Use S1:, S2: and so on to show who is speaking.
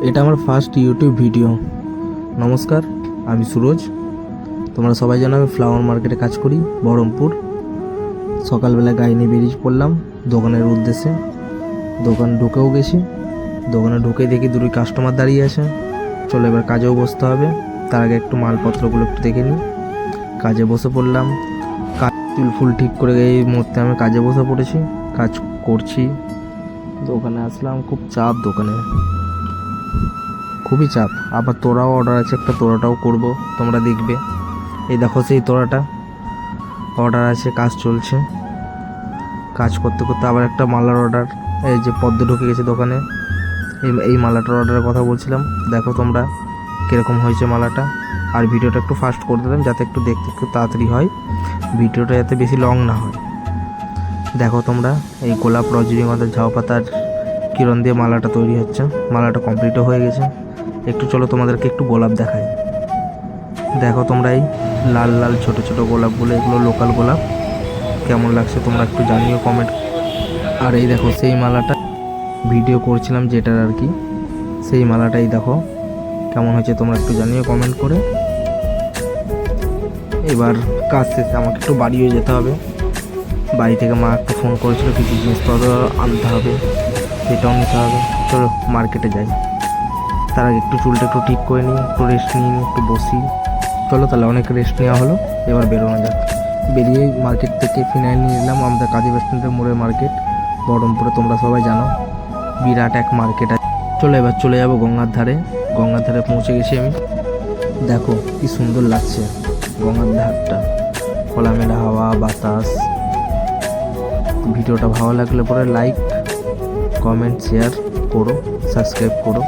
S1: এটা আমার first YouTube video. নমস্কার, আমি সুরজ। তোমরা সবাই জানো আমি ফ্লাওয়ার মার্কেটে কাজ করি, বহরমপুর। সকালবেলা গাড়ি নিয়ে বেরিয়ে পড়লাম দোকানের উদ্দেশ্যে। দোকান ঢুকেও গেছি। দোকানে ঢুকে দেখি দুটো কাস্টমার দাঁড়িয়ে আছে। চলো এবার কাজেও বসতে হবে। তার আগে একটু মালপত্রগুলো একটু দেখে নিই। কাজে বসে পড়লাম। চুল ফুল ঠিক করে এই মুহূর্তে আমি কাজে বসে পড়েছি, কাজ করছি। দোকানে আসলাম, খুব চাপ দোকানে, খুবই চাপ। আবার তোরাও অর্ডার আছে একটা, তোরাটাও করব, তোমরা দেখবে। এই দেখো সেই তোরাটা অর্ডার আছে, কাজ চলছে। কাজ করতে করতে আবার একটা মালার অর্ডার, এই যে পদ্ম ঢুকে গেছে দোকানে। এই মালাটার অর্ডারের কথা বলছিলাম। দেখো তোমরা কীরকম হয়েছে মালাটা। আর ভিডিওটা একটু ফাস্ট করে দিলাম যাতে একটু দেখতে একটু তাড়াতাড়ি হয়, ভিডিওটা যাতে বেশি লং না হয়। দেখো তোমরা এই গোলাপ, রজনীগন্ধার ঝাউ পাতার কিরণ দিয়ে মালাটা তৈরি হচ্ছে। মালাটা কমপ্লিটও হয়ে গেছে। একটু চলো তোমাদেরকে একটু গোলাপ দেখাই। দেখো তোমরা এই লাল লাল ছোট ছোট গোলাপগুলো, এগুলো লোকাল গোলাপ। কেমন লাগছে তোমরা একটু জানিও কমেন্ট। আর এই দেখো সেই মালাটা ভিডিও করছিলাম যেটার আর কি, সেই মালাটাই দেখো কেমন হয়েছে তোমরা একটু জানিও কমেন্ট করে। এবার কাজ শেষে আমাকে একটু বাড়িও যেতে হবে। বাড়ি থেকে মা একটু ফোন করেছিল, কিছু জিনিসপত্র আনতে হবে, সেটাও নিতে হবে। চলো মার্কেটে যাই। তার আগে একটু চুলটা একটু ঠিক করে নিই, একটু রেস্ট নিই, একটু বসি। চলো তাহলে অনেক রেস্ট নেওয়া হলো, এবার বেরোনো যাক। বেরিয়ে মার্কেট থেকে ফিনাইল নিয়ে নিলাম। আমাদের কাজী বাস স্ট্যান্ডের মোড়ের মার্কেট, বহরমপুরে, তোমরা সবাই জানো বিরাট এক মার্কেট আছে। চলো এবার চলে যাবো গঙ্গার ধারে। গঙ্গার ধারে পৌঁছে গেছি আমি। দেখো কি সুন্দর লাগছে গঙ্গার ধারটা, খোলামেলা হাওয়া, বাতাস। ভিডিওটা ভালো লাগলে পরে লাইক, কমেন্ট, শেয়ার করো, সাবস্ক্রাইব করো।